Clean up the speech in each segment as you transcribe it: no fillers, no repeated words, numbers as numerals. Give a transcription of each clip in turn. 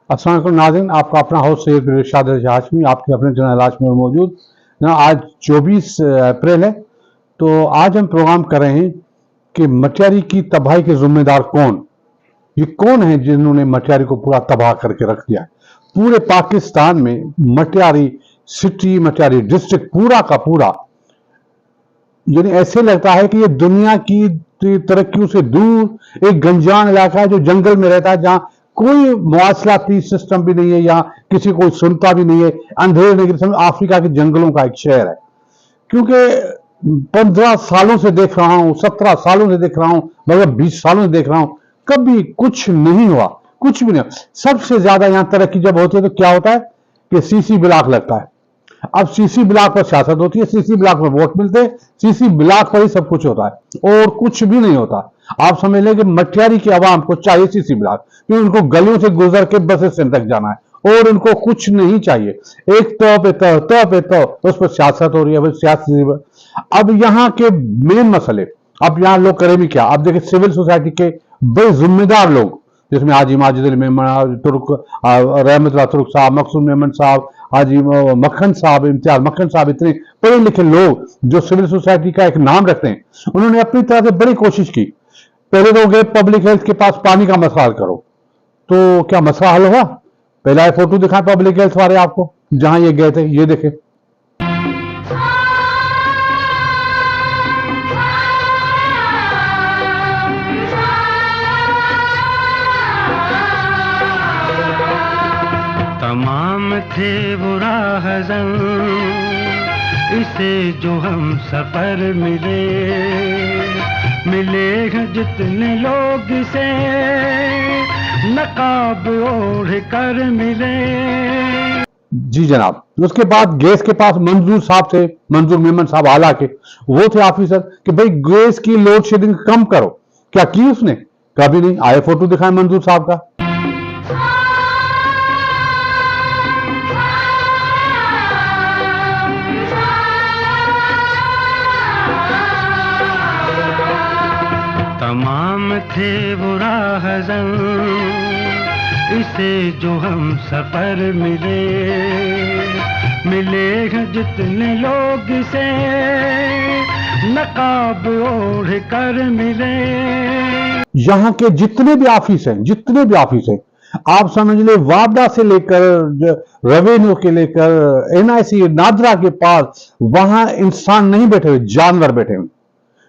अस्सलाम वालेकुम नाज़रीन, आपका अपना होस्ट सैयद इरशाद हाशमी आपके अपने चैनल इलाज में मौजूद ना। आज 24 अप्रैल है, तो आज हम प्रोग्राम कर रहे हैं कि मटियारी की तबाही के जिम्मेदार कौन। ये कौन है जिन्होंने मटियारी को पूरा तबाह करके रख दिया है। पूरे पाकिस्तान में मटियारी सिटी, मटियारी डिस्ट्रिक्ट पूरा का पूरा, यानी ऐसे लगता है कि ये दुनिया की तरक्कियों से दूर एक गंजान इलाका है जो जंगल में रहता है, जहां कोई मवासलाती सिस्टम भी नहीं है, यहाँ किसी को सुनता भी नहीं है, अंधेरे नहीं। अफ्रीका के जंगलों का एक शहर है। क्योंकि 15 सालों से देख रहा हूं, 17 सालों से देख रहा हूं, मतलब 20 सालों से देख रहा हूं, कभी कुछ नहीं हुआ, कुछ भी नहीं। सबसे ज्यादा यहां तरक्की जब होती है तो क्या होता है कि सीसी ब्लॉक लगता है। अब सीसी ब्लॉक पर सियासत होती है, सीसी ब्लॉक पर वोट मिलते हैं, सीसी ब्लॉक पर ही सब कुछ होता है और कुछ भी नहीं होता। आप समझ लें कि मटियारी की आवाम को चाहिए सीसी ब्लॉक, क्योंकि उनको गलियों से गुजर के बस स्टैंड तक जाना है और उनको कुछ नहीं चाहिए। एक तो उस पर सियासत हो रही है, सियासी। अब यहाँ के मेन मसले, अब यहाँ लोग करें भी क्या। अब देखिए सिविल सोसाइटी के बड़े जिम्मेदार लोग, जिसमें हाजी माजिद मेमन तुर्क, रहमत तुर्क साहब, मकसूद मेमन साहब, हाजी मक्खन साहब, इम्तियाज मक्खन साहब, इतने पढ़े लिखे लोग जो सिविल सोसाइटी का एक नाम रखते हैं, उन्होंने अपनी तरह से बड़ी कोशिश की। पहले तो गए पब्लिक हेल्थ के पास, पानी का मसला हल करो, तो क्या मसला हल हुआ? पहला फोटो दिखाएं पब्लिक हेल्थ वाले आपको, जहां ये गए थे, ये देखें। तमाम थे वो राहज़न इसे जो हम सफर मिले, मिले हैं जितने लोग इसे नकाब ओढ़ कर मिले। जी जनाब, उसके बाद गैस के पास मंजूर साहब थे, मंजूर मेमन साहब आला के, वो थे ऑफिसर कि भाई गैस की लोड शेडिंग कम करो। क्या की उसने? कभी नहीं आए। फोटो दिखाएं मंजूर साहब का। तमाम थे वो राहज़न इसे जो हम सफर मिले, मिले हैं जितने लोग इसे नकाब ओढ़ कर मिले। यहाँ के जितने भी ऑफिस हैं, जितने भी ऑफिस हैं, आप समझ ले वापडा से लेकर रेवेन्यू के लेकर एनआईसी नादरा के पास, वहां इंसान नहीं बैठे हुए, जानवर बैठे हुए।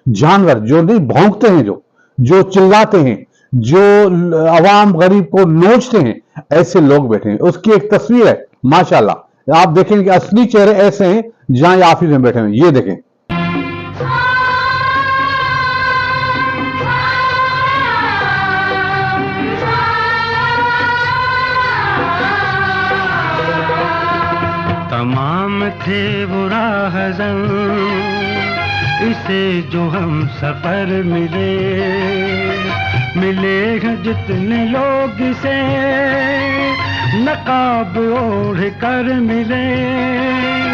जानवर जो नहीं भौंकते हैं, जो चिल्लाते हैं, जो अवाम गरीब को नोचते हैं, ऐसे लोग बैठे हैं। उसकी एक तस्वीर है, माशाल्लाह। आप देखेंगे कि असली चेहरे ऐसे हैं जहां ये ऑफिस में बैठे हैं। ये देखें। तमाम थे वो राहज़न इसे जो हम सफर मिले, मिले हैं जितने लोग इसे नकाब ओढ़ कर मिले।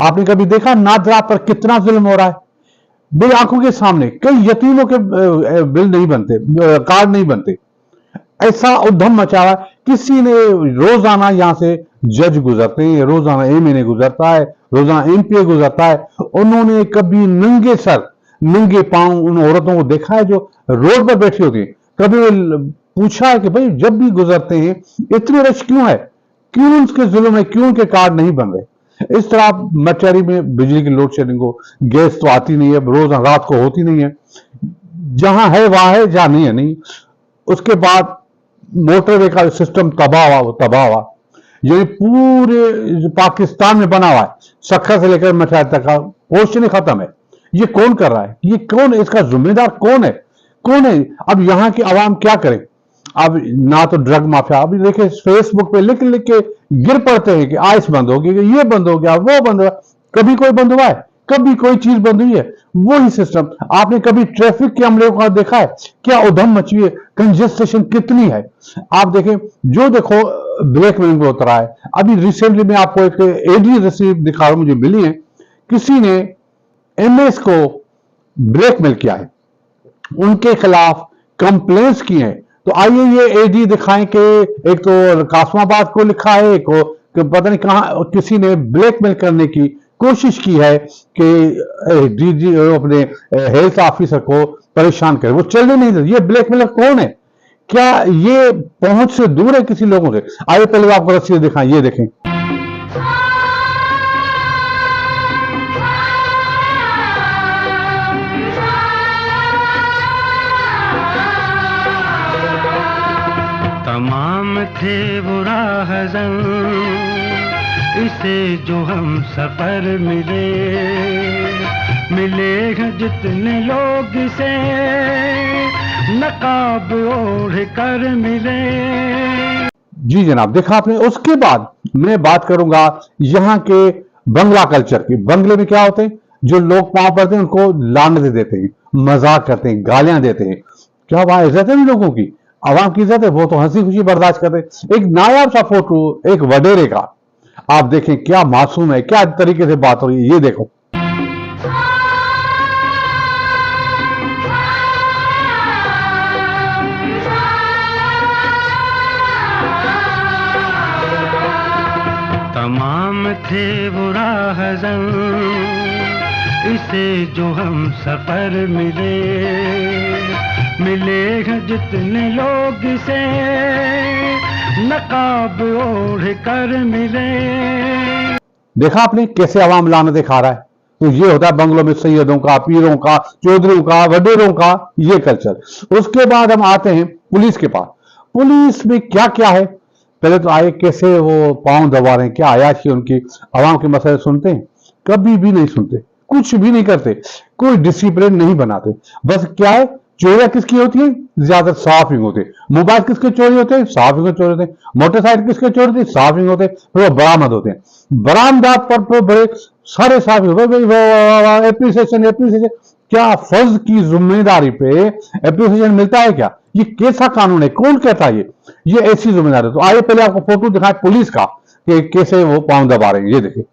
आपने कभी देखा नादरा पर कितना जुल्म हो रहा है? मेरी आंखों के सामने कई यतीमों के बिल नहीं बनते, कार्ड नहीं बनते। ऐसा उद्यम मचा रहा है। किसी ने रोजाना यहां से जज गुजरते हैं, रोजाना एमएनए गुजरता है, रोजाना एमपीए गुजरता है। उन्होंने कभी नंगे सर, नंगे पांव उन औरतों को देखा है जो रोड पर बैठी होती है? कभी पूछा है कि भाई जब भी गुजरते हैं इतने रश क्यों है, क्यों उनके जुल्म है, क्यों उनके कार्ड नहीं बन रहे? इस तरह मटियारी में बिजली की लोड शेडिंग हो, गैस तो आती नहीं है, रोज रात को होती नहीं है। जहां है वहां है, जहां नहीं है नहीं। उसके बाद मोटरवे का सिस्टम तबाह हुआ। ये पूरे पाकिस्तान में बना हुआ है, सक्खर से लेकर मटियारी तक का पोर्शन खत्म है। ये कौन कर रहा है? ये कौन है? इसका जिम्मेदार कौन है? कौन है? अब यहाँ की आवाम क्या करे? अब ना तो ड्रग माफिया, अभी देखिए फेसबुक पे लिख लिख के गिर पड़ते हैं कि आइस बंद हो गई, ये बंद हो गया, वो बंद हो गया। कभी कोई बंद हुआ है? कभी कोई चीज बंद हुई है? वही सिस्टम। आपने कभी ट्रैफिक के अमले को देखा है? क्या उधम मची है, कंजेस्टेशन कितनी है। आप देखें, जो देखो ब्लैक मेल में उतरा है। अभी रिसेंटली में आपको एक एडी रिसीव दिखा रहा हूं, मुझे मिली है। किसी ने एमएस को ब्लैकमेल किया है, उनके खिलाफ कंप्लेंट्स किए हैं, तो आइए ये एडी दिखाएं कि एक तो कासमाबाद को लिखा है, एक को कि पता नहीं कहां किसी ने ब्लैकमेल करने की कोशिश की है कि डीजी अपने हेल्थ ऑफिसर को परेशान करे, वो चलने नहीं देते। ये ब्लैकमेलर कौन है? क्या ये पहुंच से दूर है किसी लोगों से? आइए पहले आपको रसीद दिखाएं, ये देखें। तमाम थे वो राहज़न इसे जो हम सफर मिले, मिले हैं जितने लोग इसे नकाब ओढ़ कर मिले। जी जनाब, देखा आपने। उसके बाद मैं बात करूंगा यहाँ के बंगला कल्चर की। बंगले में क्या होते हैं? जो लोग पांव पड़ते हैं उनको लानतें देते हैं, मजाक करते हैं, गालियां देते हैं। क्या वहां इज्जत है इन लोगों की? आवाम की इज्जत है? वो तो हंसी खुशी बर्दाश्त करते हैं। एक नायाब सा फोटो एक वडेरे का, आप देखें क्या मासूम है, क्या तरीके से बात हो रही है, ये देखो। तमाम थे वो राहज़न इसे जो हम सफर मिले, मिले हैं जितने लोग इसे नकाब ओढ़ कर मिले। देखा आपने कैसे आवाम लानतें खा रहा है? तो ये होता है बंगलों में सैयदों का, पीरों का, चौधरियों का, वडेरों का ये कल्चर। उसके बाद हम आते हैं पुलिस के पास। पुलिस में क्या क्या है? पहले तो आए कैसे वो पांव दबा रहे हैं, क्या आयाशी उनकी। आवाम के मसले सुनते हैं? कभी भी नहीं सुनते, कुछ भी नहीं करते, कोई डिसिप्लिन नहीं बनाते। बस क्या है, चोरियां किसकी होती है? ज्यादा साफिंग होते हैं। मोबाइल किसके चोरी होते हैं? साफिंग के चोरी होते हैं। मोटरसाइकिल किसके चोरी होते हैं? साफिंग होते हैं। फिर वो बरामद होते हैं। बरामदात पर बड़े सारे साफिंग, एप्रिसिएशन एप्रिसिएशन। क्या फर्ज की जिम्मेदारी पे एप्रिसिएशन मिलता है क्या? ये कैसा कानून है? कौन कहता है ये ऐसी जिम्मेदारी? तो आइए पहले आपको फोटो दिखाएं पुलिस का कि कैसे वो पांव दबा रहे हैं, ये देखिए।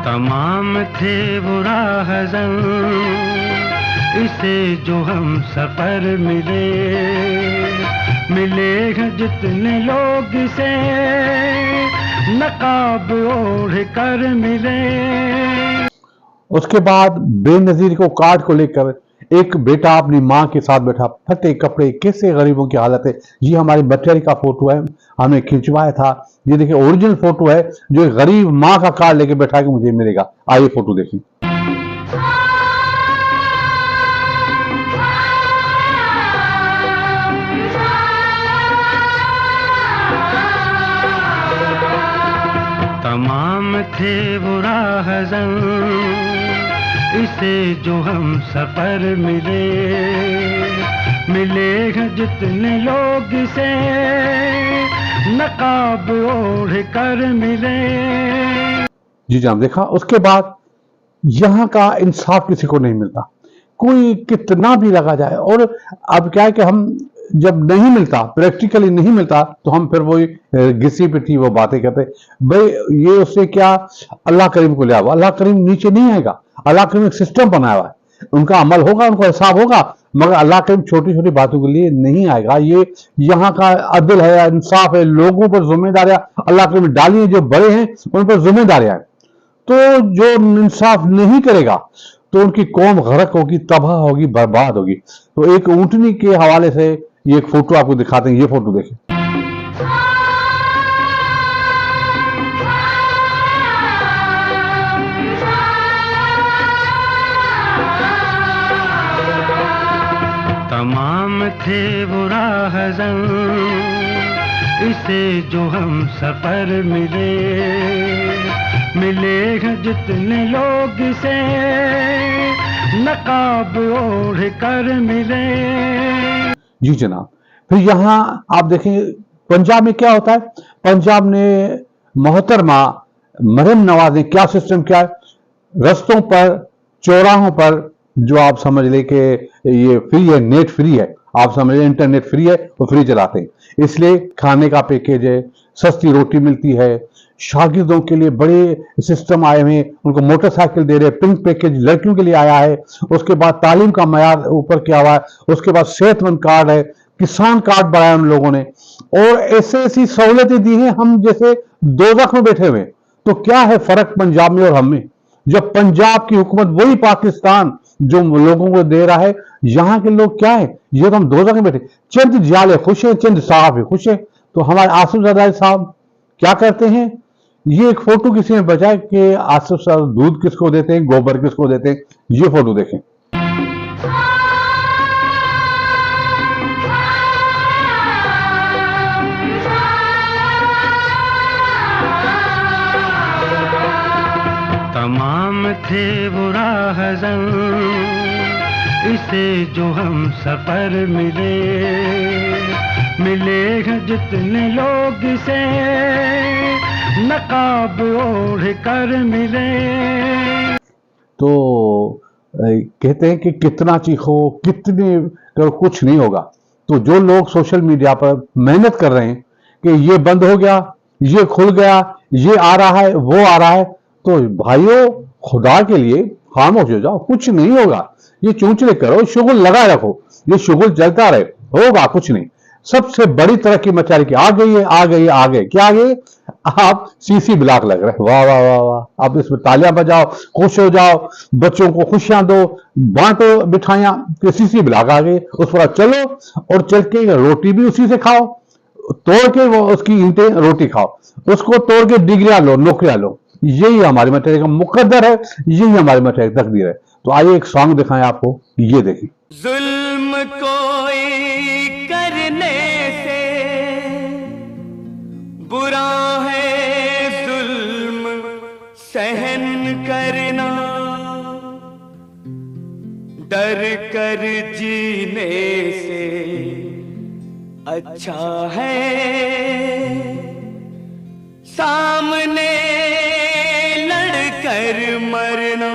तमाम थे वो राहज़न इसे जो हम सफर मिले, मिले हैं जितने लोग इसे नकाब ओढ़ कर मिले। उसके बाद बेनजीर को कार्ड को लेकर एक बेटा अपनी मां के साथ बैठा, फटे कपड़े, कैसे गरीबों की हालत है। ये हमारी बचेरी का फोटो है, हमने खिंचवाया था। ये देखिए ओरिजिनल फोटो है, जो एक गरीब मां का कार्ड लेके बैठा है कि मुझे मिलेगा। आइए फोटो देखिए। तमाम थे वो राहज़न इसे जो हम सफर मिले, मिले हैं जितने लोग इसे नकाब ओढ़ कर मिले। जी जनाब, देखा। उसके बाद यहाँ का इंसाफ किसी को नहीं मिलता, कोई कितना भी लगा जाए। और अब क्या है कि हम जब नहीं मिलता, प्रैक्टिकली नहीं मिलता, तो हम फिर वही घिसी पिटी वो बातें करते। भाई ये उससे क्या, अल्लाह करीम को ले आओ। अल्लाह करीम नीचे नहीं आएगा। अल्लाह करीम एक सिस्टम बनाया हुआ है, उनका अमल होगा, उनको हिसाब होगा, मगर अल्लाह करीम छोटी छोटी बातों के लिए नहीं आएगा। ये यहाँ का अदल है, इंसाफ है, लोगों पर जिम्मेदारियां अल्लाह करीम डाली है, जो बड़े हैं उन पर जिम्मेदारियां हैं। तो जो इंसाफ नहीं करेगा तो उनकी कौम गरक होगी, तबाह होगी, बर्बाद होगी। तो एक ऊंटनी के हवाले से ये एक फोटो आपको दिखाते हैं, ये फोटो देखें। तमाम थे वो राहज़न इसे जो हम सफर मिले, मिले हैं जितने लोग इसे नकाब ओढ़ कर मिले। जी जनाब। फिर यहाँ आप देखें पंजाब में क्या होता है। पंजाब ने मोहतरमा मरियम नवाज ने क्या सिस्टम किया है, रस्तों पर, चौराहों पर, जो आप समझ ले कि ये फ्री है, नेट फ्री है, आप समझ ले इंटरनेट फ्री है, वो फ्री चलाते हैं। इसलिए खाने का पैकेज है, सस्ती रोटी मिलती है, शागिर्दों के लिए बड़े सिस्टम आए हुए हैं, उनको मोटरसाइकिल दे रहे हैं, पिंक पैकेज लड़कियों के लिए आया है, उसके बाद तालीम का मयार ऊपर किया हुआ है, उसके बाद सेहतमंद कार्ड है, किसान कार्ड बनाया उन लोगों ने, और ऐसे ऐसी सहूलतें दी हैं हम जैसे दोज़ख में बैठे हुए। तो क्या है फर्क पंजाब में और हम में? जब पंजाब की हुकूमत वही पाकिस्तान जो लोगों को दे रहा है, यहाँ के लोग क्या है, ये तो हम दोज़ख में बैठे, चंद जाले खुश है, चंद साहब है खुश है। तो हमारे आसिफ जरदारी साहब क्या करते हैं, ये एक फोटो किसी ने बचाया कि आसिफ साहब दूध किसको देते हैं, गोबर किसको देते हैं, ये फोटो देखें। तमाम थे वो राहज़न इसे जो हम सफर मिले, मिले हैं जितने लोग इसे नकाब ओढ़ कर मिले। तो कहते हैं कि कितना चीखो कितने करो कुछ नहीं होगा। तो जो लोग सोशल मीडिया पर मेहनत कर रहे हैं कि ये बंद हो गया, ये खुल गया, ये आ रहा है, वो आ रहा है, तो भाइयों खुदा के लिए खामोश हो जाओ, कुछ नहीं होगा। ये चूंचले करो, शुगल लगाए रखो, ये शुगल चलता रहे, होगा कुछ नहीं। सबसे बड़ी तरक्की मचारी की आ गई है, आ गई है, आ गई क्या आ गई? आप सीसी ब्लॉक लग रहे हैं, वाह वाह वाह वाह। आप इसमें तालियां बजाओ, खुश हो जाओ, बच्चों को खुशियां दो, बांटो मिठाइयां, कि सीसी ब्लॉक आ गई, उस पर चलो और चल के रोटी भी उसी से खाओ, तोड़ के वो उसकी ईंटें रोटी खाओ, उसको तोड़ के डिग्रियां लो, नौकरियां लो। यही हमारी मचारी का मुकद्दर है, यही हमारी मचारी की तकदीर है। तो आइए एक सॉन्ग दिखाएं आपको, ये देखिए। जुल्म कोई करने से बुरा है जुल्म सहन करना, डर कर जीने से अच्छा है सामने लड़कर मरना।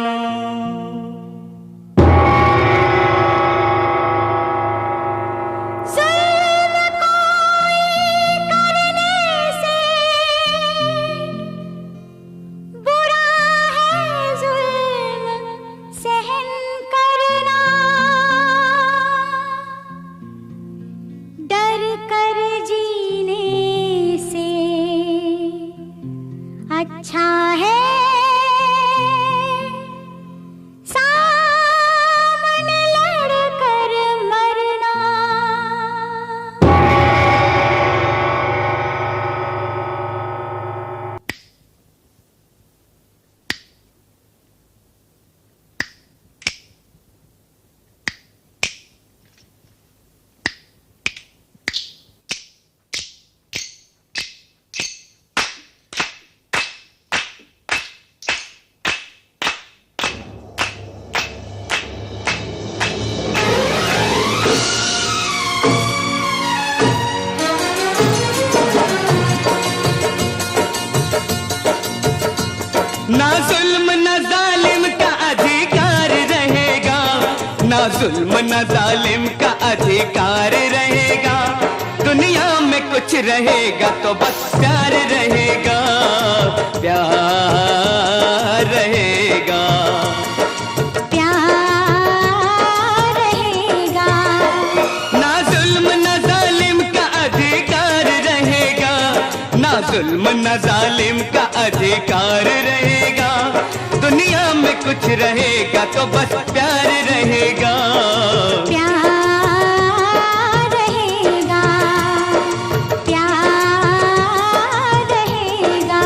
अच्छा है सामने लड़कर मरना। ना जुल्म न जालिम का अधिकार रहेगा, ना जुल्म न जालिम का अधिकार रहेगा। दुनिया में कुछ रहेगा तो बस प्यार रहेगा, प्यार रहेगा, प्यार रहेगा। ना जुल्म न जालिम का अधिकार रहेगा, ना जुल्म न जालिम का अधिकार रहेगा। दुनिया में कुछ रहेगा तो बस प्यार रहेगा, प्यार रहेगा, प्यार रहेगा।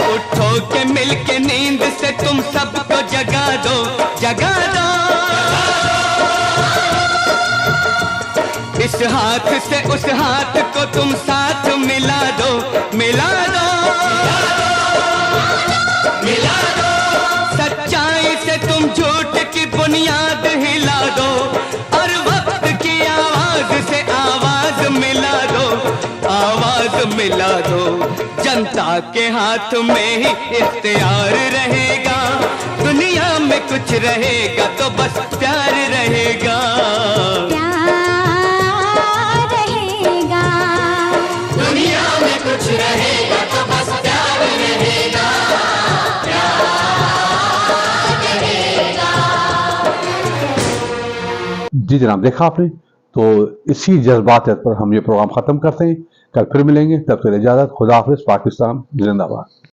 उठो के मिलके नींद से तुम सबको जगा दो, जगा दो। इस हाथ से उस हाथ को तुम साथ मिला दो, मिला दो, मिला दो। सच्चाई से तुम झूठ की बुनियाद हिला दो, और वक्त की आवाज से आवाज मिला दो, आवाज मिला दो। जनता के हाथ में ही इख्तियार रहेगा। दुनिया में कुछ रहेगा तो बस प्यार रहेगा। प्यार रहेगा। दुनिया में कुछ रहेगा तो बस प्यार रहेगा। जी जनाब, देखा आपने। तो इसी जज्बात पर हम ये प्रोग्राम खत्म करते हैं। कल फिर मिलेंगे, तब तक इजाजत। खुदा हाफिज। पाकिस्तान जिंदाबाद।